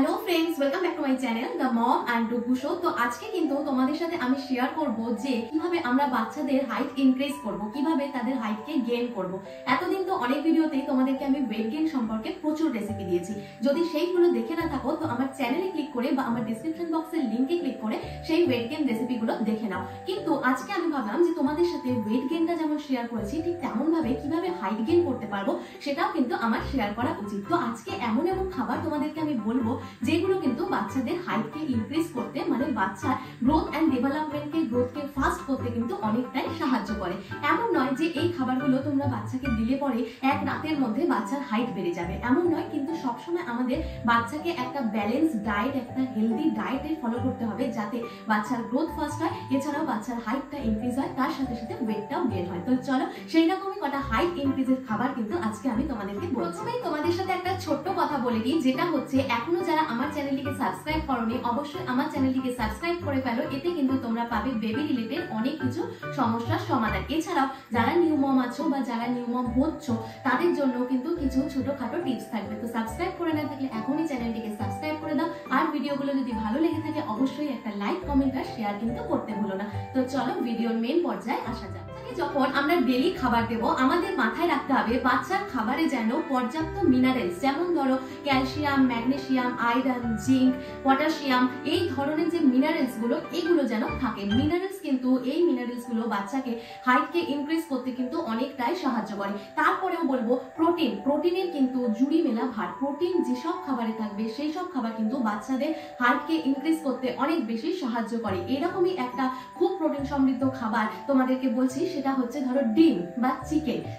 Hello friends, welcome back to my channel the mom and Dugu show. তো আজকে কিন্তু তোমাদের সাথে আমি শেয়ার করব যে কিভাবে আমরা বাচ্চাদের হাইট ইনক্রিজ করব, কিভাবে তাদের হাইটকে গেইন করব। এতদিন তো অনেক ভিডিওতেই তোমাদেরকে আমি ওয়েট গেইন সম্পর্কে প্রচুর রেসিপি দিয়েছি। যদি সেইগুলো দেখে না থাকো তো আমার চ্যানেলে ক্লিক করে বা আমার ডিসক্রিপশন বক্সের লিংকে ক্লিক করে সেই ওয়েট গেইন রেসিপিগুলো দেখে নাও। কিন্তু আজকে আমি ভাবলাম যে তোমাদের সাথে ওয়েট গেইনটা যেমন শেয়ার করেছি ঠিক তেমন ভাবে কিভাবে হাইট গেইন করতে পারবো সেটাও কিন্তু আমার শেয়ার করা উচিত। তো আজকে এমন এমন খাবার তোমাদেরকে আমি বলবো যেগুলো কিন্তু বাচ্চাদের হাইটকে ইনক্রিজ করতে, মানে বাচ্চার গ্রোথ এন্ড গ্রোথকে ফাস্ট করতে কিন্তু অনেকটাই সাহায্য করে। এমন নয় যে এই খাবারগুলো তোমরা বাচ্চাকে দিলে পরে এক রাতের মধ্যে বাচ্চার হাইট বেড়ে যাবে, এমন নয়। কিন্তু সবসময় আমাদের বাচ্চাকে একটা ব্যালেন্স ডায়েট, একটা হেলদি ডায়েটের ফলো করতে হবে যাতে বাচ্চার গ্রোথ ফাস্ট হয়, এছাড়াও বাচ্চার হাইটটা ইনক্রিজ হয়, তার সাথে সাথে ওয়েটটাও গেইন হয়। তো চলো সেই রকমই কটা হাইট ইনক্রিজের খাবার কিন্তু আজকে আমি তোমাদেরকে প্রথমেই তোমাদের সাথে একটা ছোট্ট কথা বলে দিই, যেটা হচ্ছে এখনো যারা আমার চ্যানেলটিকে সাবস্ক্রাইব করোনি অবশ্যই আমার চ্যানেলটিকে সাবস্ক্রাইব করে ফেলো। এতে কিন্তু তোমরা পাবে বেবি রিলেটেড অনেক কিছু সমস্যার সমাধান। এছাড়াও যারা নিউ মম আছো বা যারা নিউ মম হচ্ছ তাদের জন্য কিন্তু কিছু ছোটখাটো টিপস থাকবে। তো সাবস্ক্রাইব করে না থাকলে এখনই চ্যানেলটিকে সাবস্ক্রাইব করে দাও। আর ভিডিওগুলো যদি ভালো লেগে থাকে অবশ্যই একটা লাইক, কমেন্ট আর শেয়ার কিন্তু করতে ভুলো না। তো চলো ভিডিওর মেইন পর্যায়ে আসা যাক। যখন আমরা ডেইলি খাবার দেব আমাদের মাথায় রাখতে হবে বাচ্চার খাবারে যেন পর্যাপ্ত মিনারেলস, যেমন ধরো calcium, magnesium, iron, zinc, potassium, এই ধরনের যে মিনারেলস গুলো এগুলো যেন থাকে। মিনারেলস কিন্তু এই মিনারেলস গুলো বাচ্চাকে হাইটকে ইনক্রিজ করতে কিন্তু অনেকটাই সাহায্য করে। তারপরেও বলবো প্রোটিনের কিন্তু জুড়ি মেলা ভার। প্রোটিন যেসব খাবারে থাকবে সেই সব খাবার কিন্তু বাচ্চাদের হাইটকে ইনক্রিজ করতে অনেক বেশি সাহায্য করে। এরকমই একটা খুব প্রোটিন সমৃদ্ধ খাবার তোমাদেরকে বলছি, সেটা হচ্ছে ধরো ডিম বা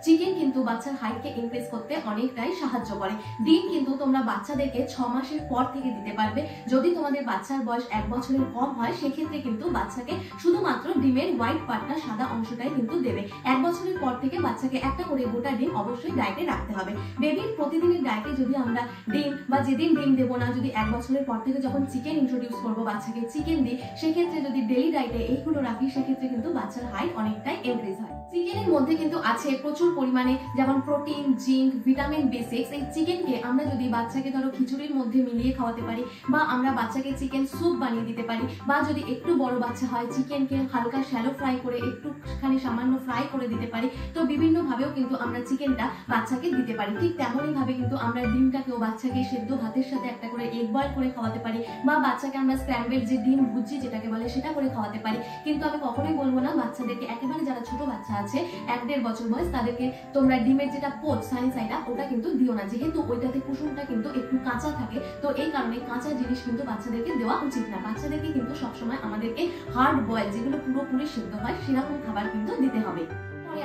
চিকেন কিন্তু বাচ্চার হাইটকে ইনক্রিজ করতে অনেকটাই সাহায্য করে। ডিম কিন্তু তোমরা বাচ্চাদেরকে 6 মাসের পর থেকে দিতে পারবে। যদি তোমাদের বাচ্চার বয়স 1 বছরের কম হয় সেক্ষেত্রে কিন্তু বাচ্চাকে শুধুমাত্র ডিমের হোয়াইট পার্টটা, সাদা অংশটাই কিন্তু দেবে। 1 বছরের পর থেকে বাচ্চাকে একটা করে গোটা ডিম অবশ্যই ডায়েটে রাখতে হবে। বেবির প্রতিদিনের ডায়েটে যদি আমরা ডিম বা যেদিন ডিম দেবো না, যদি 1 বছরের পর থেকে যখন চিকেন ইন্ট্রোডিউস করবো বাচ্চাকে চিকেন দিই, সেক্ষেত্রে যদি ডেইলি ডায়েটে এইগুলো রাখি সেক্ষেত্রে কিন্তু বাচ্চার হাইট অনেকটাই ইনক্রিজ হয়। চিকেনের মধ্যে কিন্তু আছে প্রচুর পরিমাণে যেমন প্রোটিন, জিঙ্ক, ভিটামিন B6। এই চিকেনকে আমরা যদি বাচ্চাকে ধরো খিচুড়ির মধ্যে মিলিয়ে খাওয়াতে পারি, বা আমরা বাচ্চাকে চিকেন স্যুপ বানিয়ে দিতে পারি, বা যদি একটু বড় বাচ্চা হয় চিকেনকে হালকা শ্যালো ফ্রাই করে একটুখানি সামান্য ফ্রাই করে দিতে পারি। তো বিভিন্ন ভাবেও কিন্তু আমরা চিকেনটা বাচ্চাকে দিতে পারি। ঠিক তেমনই ভাবে কিন্তু আমরা ডিমটাকেও বাচ্চাকে সেদ্ধ ভাতের সাথে একটা করে এগ বয়েল করে খাওয়াতে পারি, বা বাচ্চাকে আমরা স্ক্র্যাম্বল যে ডিম ভুজি যেটাকে বলে সেটা করে খাওয়াতে পারি। কিন্তু আমি কখনোই বলবো না বাচ্চাদেরকে, একেবারে যারা ছোট বাচ্চা আছে 1-1.5 বছর বয়স, তাদেরকে তোমরা ডিমের যেটা পোচ সানি সাইডা ওটা কিন্তু দিও না, যেহেতু ওইটাতে কুসুমটা কিন্তু একটু কাঁচা থাকে। তো এই কারণে কাঁচা জিনিস কিন্তু বাচ্চাদেরকে দেওয়া উচিত না। বাচ্চাদেরকে কিন্তু সবসময় আমাদেরকে হার্ড বয়েল, যেগুলো পুরোপুরি সেদ্ধ হয় সেরকম খাবার কিন্তু দিতে হবে।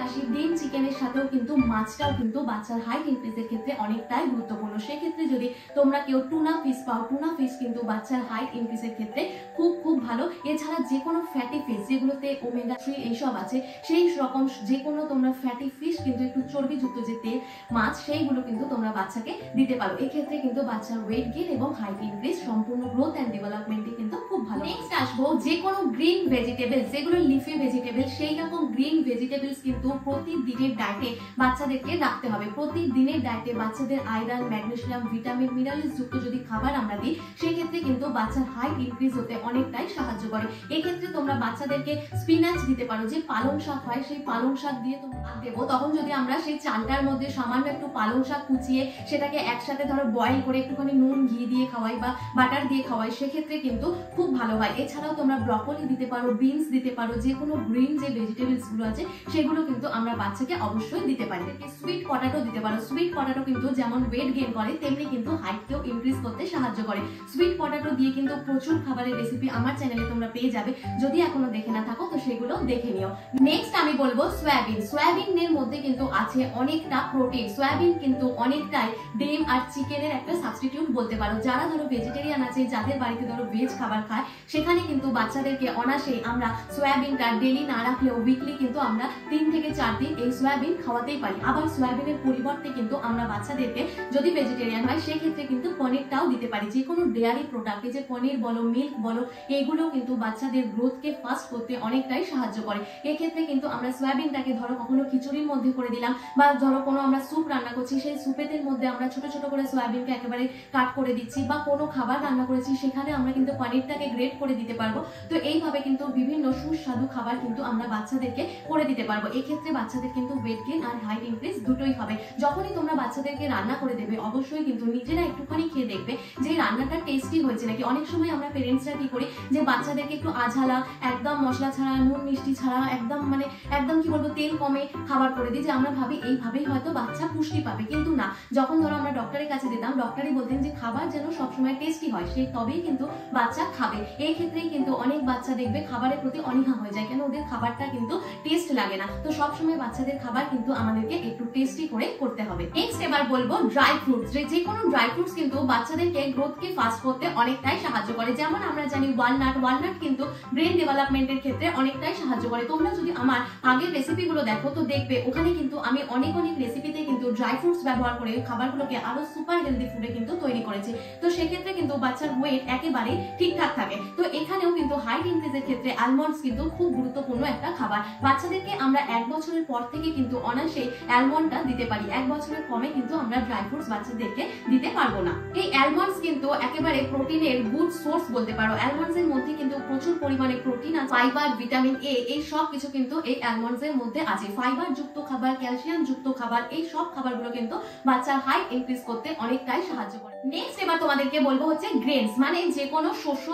আসি ডিম চিকেনের সাথেও কিন্তু মাছটাও কিন্তু বাচ্চার হাইট ইনক্রিজের ক্ষেত্রে অনেকটাই গুরুত্বপূর্ণ। সেক্ষেত্রে যদি তোমরা কেউ টুনা ফিশ পাও, টুনা ফিশ কিন্তু বাচ্চার হাইট ইনক্রিজের ক্ষেত্রে খুব ভালো। এছাড়া যে কোনো ফ্যাটি ফিশ যেগুলোতে ওমেগা 3 এইসব আছে, সেই রকম যে কোনো তোমরা ফ্যাটি ফিশ কিন্তু একটু চর্বিযুক্ত যে তেল মাছ সেইগুলো কিন্তু তোমরা বাচ্চাকে দিতে পারো। এক্ষেত্রে কিন্তু বাচ্চার ওয়েট গেইন এবং হাইট ইনক্রিজ, সম্পূর্ণ গ্রোথ এন্ড ডেভেলপমেন্টে কিন্তু খুব ভালো। নেক্সট আসবো যে কোনো গ্রিন ভেজিটেবলস, যেগুলো লিফি ভেজিটেবল, সেই রকম গ্রিন ভেজিটেবলস কিন্তু প্রতিদিনের ডায়েটে বাচ্চাদেরকে রাখতে হবে। প্রতিদিনের ডায়েটে বাচ্চাদের আয়রন, ম্যাগনেসিয়াম, ভিটামিন, মিনারেলস যুক্ত যদি খাবার আমরা দিই সেক্ষেত্রে কিন্তু বাচ্চার হাইট ইনক্রিজ হতে অনেকটাই সাহায্য করে। এক্ষেত্রে তোমরা বাচ্চাদেরকে স্পিনাচ দিতে পারো, যে পালং শাক হয় সেই পালং শাক দিয়ে তোমরা দেবো। তখন যদি আমরা সেই চালটার মধ্যে সামান্য একটু পালং শাক কুচিয়ে সেটাকে একসাথে ধরো বয়েল করে একটুখানি নুন ঘি দিয়ে খাওয়াই বা বাটার দিয়ে খাওয়াই, সেক্ষেত্রে কিন্তু খুব ভালো হয়। এছাড়াও তোমরা ব্রকলি দিতে পারো, বিনস দিতে পারো, যে কোনো গ্রিন যে ভেজিটেবলস গুলো আছে সেগুলো কিন্তু আমরা বাচ্চাকে অবশ্যই দিতে পারি। সুইট পটাটো দিতে পারো। সুইট পটাটো কিন্তু যেমন ওয়েট গেইন করে তেমনি কিন্তু হাইটকেও ইনক্রিজ করতে সাহায্য করে। সুইট পটাটো দিয়ে কিন্তু প্রচুর খাবারের রেসিপি আমার চ্যানেলে তোমরা পেয়ে যাবে, যদি এখনো দেখে না থাকো তো সেগুলো দেখে নিও। নেক্সট আমি বলবো সয়াবিন। সয়াবিনের মধ্যে কিন্তু আছে অনেকটা প্রোটিন। সয়াবিন কিন্তু অনেকটাই ডিম আর চিকেনের একটা সাবস্টিটিউট বলতে পারো। যারা ধরো ভেজিটেরিয়ান আছে, যাদের বাড়িতে ধরো ভেজ খাবার খায়, সেখানে কিন্তু বাচ্চাদেরকে অনায়াসেই আমরা সয়াবিনটা ডেইলি না রাখলেও উইকলি কিন্তু আমরা 3 থেকে 4 দিন এই সয়াবিন খাওয়াতেই পারি। আবার সয়াবিনের পরিবর্তে কিন্তু আমরা বাচ্চাদেরকে যদি ভেজিটেরিয়ান হয় সেক্ষেত্রে কিন্তু পনিরটাও দিতে পারি। যে কোনো ডেয়ারি প্রোডাক্ট, এই যে পনির বলো, মিল্ক বলো, এইগুলো কিন্তু বাচ্চাদের গ্রোথকে ফাস্ট করতে অনেকটাই সাহায্য করে। এক্ষেত্রে কিন্তু আমরা সয়াবিনটাকে ধরো কখনো খিচুড়ির মধ্যে করে দিলাম, বা ধরো কোনো আমরা স্যুপ রান্না করছি, সেই স্যুপের মধ্যে আমরা ছোট ছোট করে সয়াবিনকে একেবারে কাট করে দিচ্ছি, বা কোনো খাবার রান্না করেছি সেখানে আমরা কিন্তু পনিরটাকে গ্রেট করে দিতে পারবো। তো এইভাবে কিন্তু বিভিন্ন সুস্বাদু খাবার কিন্তু আমরা বাচ্চাদেরকে করে দিতে পারবো। এক্ষেত্রে বাচ্চাদের কিন্তু ওয়েট গেইন আর হাইট ইনক্রিজ দুটোই হবে। যখনই তোমরা বাচ্চাদেরকে রান্না করে দেবে অবশ্যই কিন্তু নিজেরা একটুখানি খেয়ে দেখবে যে রান্নাটা টেস্টি হয়েছে নাকি। অনেক সময় আমরা পেরেন্টসরা কি করি যে বাচ্চাদেরকে একটু আঝালা, একদম মশলা ছাড়া, নুন মিষ্টি ছাড়া, একদম কি বলবো তেল কমে খাবার করে দিই, যে আমরা ভাবি এইভাবেই হয়তো বাচ্চা পুষ্টি পাবে। কিন্তু না, যখন ধরো আমরা ডক্টরের কাছে দিতাম, ডক্টরই বলতেন যে খাবার যেন সবসময় টেস্টি হয়, সেই তবেই কিন্তু বাচ্চা খাবে। এই ক্ষেত্রেই কিন্তু অনেক বাচ্চা দেখবে খাবারের প্রতি অনীহা হয়ে যায়, কেন ওদের খাবারটা কিন্তু টেস্ট লাগে না। তো সবসময় বাচ্চাদের খাবার কিন্তু আমাদেরকে একটু টেস্টি করে করতে হবে। নেক্সট এবার বলবো ড্রাই ফ্রুটস। যে কোনো ড্রাই ফ্রুটস কিন্তু বাচ্চাদেরকে গ্রোথকে ফাস্ট করতে অনেকটাই সাহায্য করে। যেমন আমরা জানি ওয়ালনাট কিন্তু ব্রেন ডেভেলপমেন্টের ক্ষেত্রে অনেকটাই সাহায্য করে। তোমরা যদি আমার আগের রেসিপিগুলো দেখো তো দেখবে ওখানে কিন্তু আমি অনেক রেসিপিতে কিন্তু ড্রাই ফ্রুটস ব্যবহার করে খাবারগুলোকে আরো সুপার হেলদি ফুডে কিন্তু তৈরি করেছি। তো সেক্ষেত্রে কিন্তু বাচ্চার ওয়েট একেবারে ঠিকঠাক থাকে। তো এখানেও কিন্তু হাইট ইনক্রিজের ক্ষেত্রে আলমন্ডস কিন্তু খুব গুরুত্বপূর্ণ একটা খাবার। বাচ্চাদেরকে আমরা 1 বছরের পর থেকে কিন্তু অনায়াসে অ্যালমন্ডটা দিতে পারি। 1 বছরের কমে কিন্তু আমরা ড্রাই ফ্রুটস বাচ্চাদেরকে দিতে পারবো না। এই অ্যালমন্ডস কিন্তু একেবারে প্রোটিনের গুড সোর্স বলতে পারো। অ্যালমন্ডস এর মধ্যে কিন্তু প্রচুর পরিমাণে প্রোটিন আছে, ফাইবার, ভিটামিন এ, এই সব কিছু কিন্তু এই অ্যালমন্ডস এর মধ্যে আছে। ফাইবার যুক্ত খাবার, ক্যালসিয়াম যুক্ত খাবার, এই সব খাবারগুলো কিন্তু বাচ্চার হাইট ইনক্রিজ করতে অনেকটাই সাহায্য করে। নেক্সট এবার তোমাদেরকে বলবো হচ্ছে গ্রেনস, মানে যে কোনো শস্য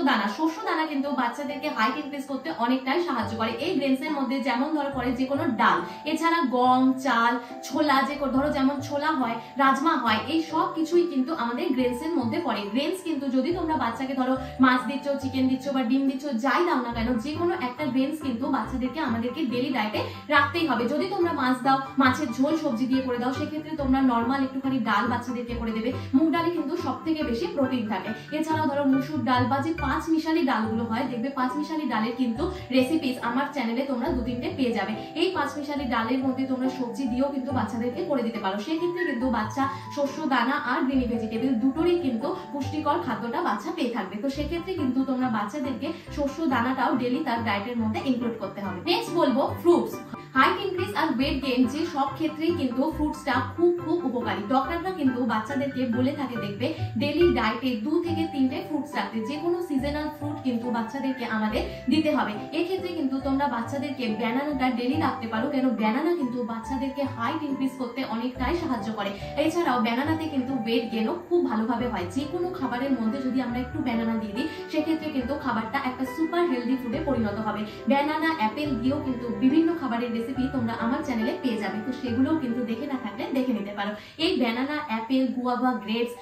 দানা কিন্তু বাচ্চাদেরকে হাইট ইনক্রিজ করতে অনেকটাই সাহায্য করে। এই গ্রেনস এর মধ্যে যেমন ধরো পড়ে যে কোনো ডাল, এছাড়া গম, চাল, ছোলা, যে ধরো যেমন ছোলা হয়, রাজমা হয়, এই সব কিছুই কিন্তু আমাদের গ্রেনস এর মধ্যে পড়ে। গ্রেনস কিন্তু যদি তোমরা বাচ্চাকে ধরো মাছ দিচ্ছ, চিকেন দিচ্ছ বা ডিম দিচ্ছ, যাই দাও না কেন, যে কোনো একটা গ্রেনস কিন্তু বাচ্চাদেরকে আমাদেরকে ডেলি ডায়েটে রাখতেই হবে। যদি তোমরা মাছ দাও, মাছের ঝোল সবজি দিয়ে করে দাও, সেক্ষেত্রে তোমরা নর্মাল একটুখানি ডাল বাচ্চাদেরকে করে দেবে। মুগ ডালে কিন্তু সব থেকে বেশি প্রোটিন থাকে। এছাড়াও ধরো মুসুর ডাল বা যে 5 মিশালি ডালগুলো হয়, দেখবে 5 মিশালি ডালের কিন্তু রেসিপিস আমার চ্যানেলে তোমরা 2-3টে পেয়ে যাবে। এই 5 মিশালি ডালের মধ্যে তোমরা সবজি দিয়েও কিন্তু বাচ্চাদেরকে করে দিতে পারো। সেক্ষেত্রে কিন্তু বাচ্চা শস্য দানা আর গ্রিনি ভেজিটেবল দুটোরই কিন্তু পুষ্টিকর খাদ্যটা বাচ্চা পেয়ে থাকবে। তো সেক্ষেত্রে কিন্তু তোমরা বাচ্চাদেরকে শস্য দানাটাও ডেলি তার ডায়েটের মধ্যে ইনক্লুড করতে হবে। নেক্সট বলবো ফ্রুটস। হাইট ইনক্রিজ আর ওয়েট গেইন যে সব ক্ষেত্রেই কিন্তু ফ্রুটসটা খুব উপকারী। ডক্টররা কিন্তু বাচ্চাদেরকে বলে থাকে দেখবে ডেলি ডায়েটে 2 থেকে 3টে ফ্রুটস রাখতে। যে কোনো সিজনাল ফ্রুট কিন্তু বাচ্চাদেরকে আমাদের দিতে হবে। এক্ষেত্রে কিন্তু তোমরা বাচ্চাদেরকে ব্যানানাটা ডেলি রাখতে পারো, কেন ব্যানানা কিন্তু বাচ্চাদেরকে হাইট ইনক্রিজ করতে অনেকটাই সাহায্য করে। এছাড়াও ব্যানানাতে কিন্তু ওয়েট গেইনও খুব ভালোভাবে হয়। যে কোনো খাবারের মধ্যে যদি আমরা একটু ব্যানানা দিয়ে দিই, সেক্ষেত্রে কিন্তু খাবারটা একটা সুপার হেলদি ফুডে পরিণত হবে। ব্যানানা, অ্যাপেল দিয়েও কিন্তু বিভিন্ন খাবারের রেসিপি তোমরা আমার চ্যানেলে পেয়ে যাবে। তো সেগুলোও কিন্তু দেখে না থাকলে দেখে নিতে পারো। এই ব্যানানা, অ্যাপেল, গুয়াভা, গ্রেপস,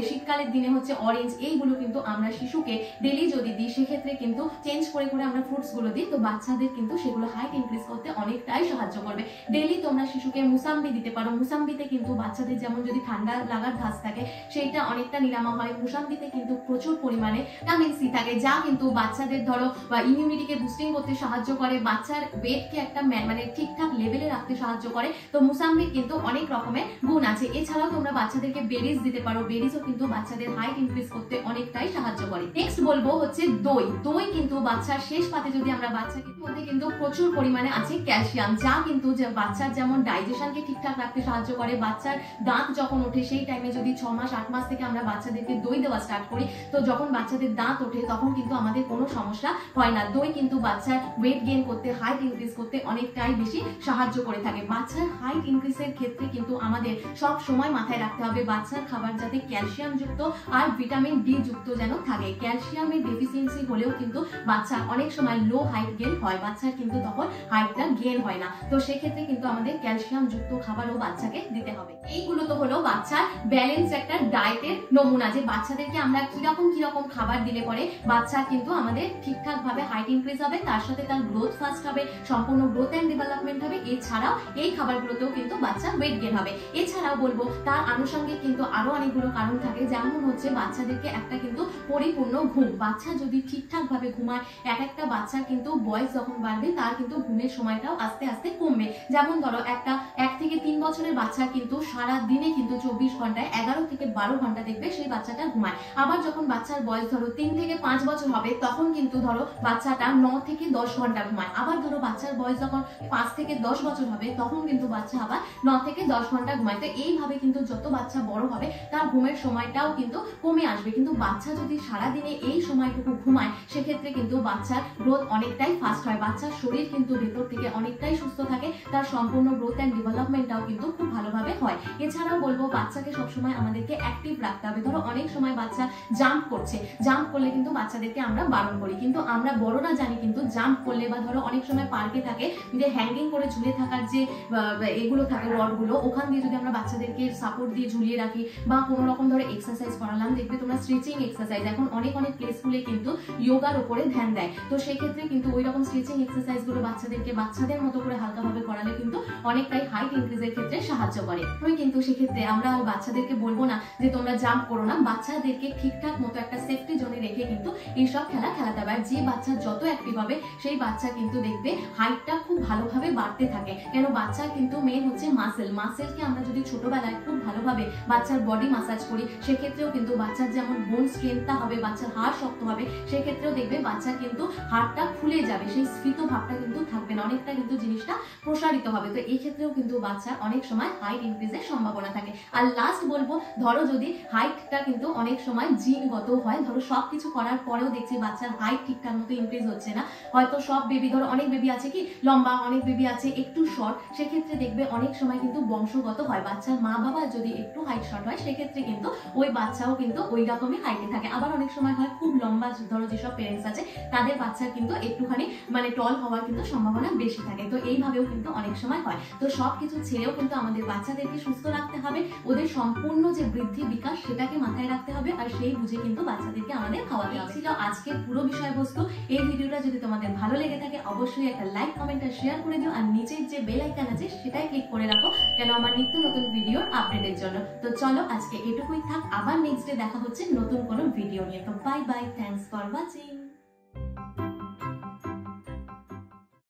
শীতকালের দিনে হচ্ছে অরেঞ্জ, এইগুলো কিন্তু আমরা শিশুকে ডেলি যদি দিই, সেক্ষেত্রে কিন্তু চেঞ্জ করে আমরা ফ্রুটস গুলো দিই, তো বাচ্চাদের কিন্তু সেগুলো হাইট ইনক্রিজ করতে অনেকটাই সাহায্য করবে। ডেলি তোমরা শিশুকে মুসাম্বি দিতে পারো। মুসাম্বিতে কিন্তু বাচ্চাদের যেমন যদি ঠান্ডা লাগার ধাঁচ থাকে, সেইটা অনেকটা নিরাময় হয়। মুসাম্বিতে কিন্তু প্রচুর পরিমাণে ভিটামিন সি থাকে, যা কিন্তু বাচ্চাদের ধরো বা ইমিউনিটিকে বুস্টিং করতে সাহায্য করে, বাচ্চার ওয়েটকে একটা মানে ঠিকঠাক লেভেলে রাখতে সাহায্য করে। তো মুসাম্বির কিন্তু অনেক রকমের গুণ আছে। এছাড়াও তোমরা বাচ্চাদেরকে বেরিজ দিতে পারো। বেরিজও কিন্তু বাচ্চাদের হাইট ইনক্রিজ করতে অনেকটাই সাহায্য করে। নেক্সট বলবো হচ্ছে দই। দই কিন্তু বাচ্চার শেষ পাতে যদি আমরা বাচ্চাকে মধ্যে কিন্তু প্রচুর পরিমাণে আছে ক্যালসিয়াম, যা কিন্তু বাচ্চার যেমন ডাইজেশনকে ঠিকঠাক রাখতে সাহায্য করে। বাচ্চার দাঁত যখন ওঠে সেই টাইমে যদি 6 মাস 8 মাস থেকে আমরা বাচ্চাদেরকে দই দেওয়া স্টার্ট করি, তো যখন বাচ্চাদের দাঁত ওঠে তখন কিন্তু আমাদের কোনো সমস্যা হয় না। দই কিন্তু বাচ্চার ওয়েট গেইন করতে, হাইট ইনক্রিজ করতে অনেকটাই বেশি সাহায্য করে থাকে। বাচ্চার হাইট ইনক্রিজের ক্ষেত্রে কিন্তু আমাদের সব সময় মাথায় রাখতে হবে বাচ্চার খাবার যাতে ক্যালসিয়াম যুক্ত আর ভিটামিন ডি যুক্ত যেন থাকে। ক্যালসিয়ামের ডেফিসিয়েন্সি হলেও কিন্তু বাচ্চা অনেক সময় লো হাইট গেইন হয়, বাচ্চার কিন্তু তখন হাইটটা গেইন হয় না। তো সেক্ষেত্রে কিন্তু আমাদের ক্যালসিয়াম যুক্ত খাবারও বাচ্চাকে দিতে হবে। এইগুলো তো হলো বাচ্চার ব্যালেন্স একটা ডায়েটের নমুনা, যে বাচ্চাদেরকে আমরা কিরকম খাবার দিলে পরে বাচ্চা কিন্তু আমাদের ঠিকঠাক ভাবে হাইট ইনক্রিজ হবে, তার সাথে তার গ্রোথ ফাস্ট হবে, সম্পূর্ণ গ্রোথ এন্ড ডেভেলপমেন্ট ডেভেলপমেন্ট হবে, এছাড়াও এই খাবারগুলোতেও কিন্তু বাচ্চার ওয়েট গেইন হবে। এছাড়াও বলবো তার আনুষঙ্গিক কিন্তু আরো অনেকগুলো কারণ থাকে, যেমন হচ্ছে বাচ্চাদেরকে একটা কিন্তু পরিপূর্ণ ঘুম, বাচ্চা যদি ঠিকঠাক ভাবে ঘুমায়, একটা বাচ্চা কিন্তু বয়স যখন বাড়বে তার কিন্তু ঘুমের সময়টাও আস্তে আস্তে কমবে। যেমন ধরো একটা 1 থেকে 3 বছরের বাচ্চা কিন্তু সারা দিনে কিন্তু 24 ঘন্টায় 11 থেকে 12 ঘন্টা দেখবে সেই বাচ্চাটা ঘুমায়। আবার যখন বাচ্চার বয়স ধরো 3 থেকে 5 বছর হবে তখন কিন্তু ধরো বাচ্চাটা 9 থেকে 10 ঘন্টা ঘুমায়। আবার ধরো বাচ্চার বয়স যখন 5 থেকে 10 বছর হবে তখন কিন্তু বাচ্চা আবার 9 থেকে 10 ঘন্টা ঘুমায়। তো এইভাবে কিন্তু যত বাচ্চা বড় হবে তার ঘুমের সময়টাও কিন্তু কমে আসবে। কিন্তু বাচ্চা যদি সারাদিনে এই সময়টুকু ঘুমায় সেক্ষেত্রে কিন্তু বাচ্চার গ্রোথ অনেকটাই ফাস্ট হয়, বাচ্চার শরীর কিন্তু ভেতর থেকে অনেকটাই সুস্থ থাকে, তার সম্পূর্ণ গ্রোথ অ্যান্ড ডেভেলপমেন্টটাও কিন্তু খুব ভালোভাবে হয়। এছাড়াও বলবো বাচ্চাকে সবসময় আমাদেরকে অ্যাক্টিভ রাখতে হবে। ধরো অনেক সময় বাচ্চা জাম্প করছে, জাম্প করলে কিন্তু বাচ্চাদেরকে আমরা বারণ করি, কিন্তু আমরা বড়রা জানি কিন্তু জাম্প করলে বা ধরো অনেক সময় পার্কে থাকে যে হ্যাঙ্গিং করে ঝুলে থাকার যে এগুলো থাকে রডগুলো, ওখান দিয়ে যদি আমরা বাচ্চাদেরকে সাপোর্ট দিয়ে ঝুলিয়ে রাখি বা কোনো রকম ধরো এক্সারসাইজ করালাম, দেখবে তোমরা স্ট্রেচিং এক্সারসাইজ এখন অনেক প্লে স্কুলে কিন্তু যোগার উপরে ধ্যান দেয়, তো সেক্ষেত্রে কিন্তু ওই রকম স্ট্রেচিং এক্সারসাইজ গুলো বাচ্চাদেরকে বাচ্চাদের মতো করে হালকাভাবে করালে কিন্তু অনেকটাই হাইট ইনক্রিজের ক্ষেত্রে সাহায্য করে। কিন্তু সেক্ষেত্রে আমরা বাচ্চাদেরকে বলবো না যে তোমরা জাম্প করো না, বাচ্চাদেরকে ঠিকঠাক মতো একটা সেফটি জোনে রেখে কিন্তু এইসব খেলা খেলাতে হবে। আর যে বাচ্চা যত অ্যাক্টিভ হবে সেই বাচ্চা কিন্তু দেখবে হাইটটা খুব ভালোভাবে বাড়তে থাকে। কেন বাচ্চা কিন্তু মেন হচ্ছে মাসেলকে আমরা যদি ছোটবেলায় খুব ভালোভাবে বাচ্চার বডি মাসাজ করি সেক্ষেত্রেও কিন্তু বাচ্চার যেমন বোন স্ট্রেংথটা হবে, বাচ্চার হাড় শক্ত হবে, সেক্ষেত্রেও দেখবে বাচ্চার কিন্তু হাড়টা খুলে যাবে, সেই স্ফীত ভাবটা কিন্তু থাকবে না, অনেকটা কিন্তু জিনিসটা প্রসারিত হবে। তো এই ক্ষেত্রেও কিন্তু বাচ্চার অনেক সময় হাইট ইনক্রিজের সম্ভাবনা থাকে। আর লাস্ট বলবো ধরো যদি হাইটটা কিন্তু অনেক সময় জিনগত হয়, ধরো সবকিছু করার পরেও দেখছি বাচ্চার হাইট ঠিকঠাক মতো ইনক্রিজ হচ্ছে না, হয়তো সব বেবি ধরো অনেক বেবি আছে কি লম্বা, অনেক বেবি আছে একটু শর্ট, সেক্ষেত্রে দেখবে অনেক সময় কিন্তু বংশগত হয়, বাচ্চার মা বাবা যদি একটু হাইট শর্ট হয় সেক্ষেত্রে কিন্তু ওই বাচ্চাও কিন্তু ওই রকমই হাইটে থাকে। আবার অনেক সময় হয় খুব লম্বা, ধরো যেসব পেরেন্টস আছে তাদের বাচ্চার কিন্তু একটুখানি টল হওয়ার কিন্তু সম্ভাবনা বেশি থাকে। তো এইভাবেও কিন্তু অনেক সময় হয়। তো সবকিছু ছেড়েও কিন্তু আমাদের বাচ্চাদেরকে সুস্থ রাখতে হবে, ওদের সম্পূর্ণ যে বৃদ্ধি বিকাশ সেটাকে মাথায় রাখতে হবে, আর সেই বুঝে কিন্তু বাচ্চাদেরকে আমাদের খাওয়াতে হবে। ছিল আজকের পুরো বিষয়বস্তু। এই ভিডিওটা যদি তোমাদের ভালো লেগে থাকে অবশ্যই একটা লাইক কমেন্ট আর শেয়ার করে দিও, আর নিচের যে বেল আইকন আছে সেটাই ক্লিক করে রাখো কেন আমার নিত্য নতুন ভিডিওর আপডেটের জন্য। তো চলো আজকে এটুকুই থাক, আবার নেক্সট ডে দেখা হচ্ছে নতুন কোনো ভিডিও নিয়ে। তো bye bye, thanks for watching.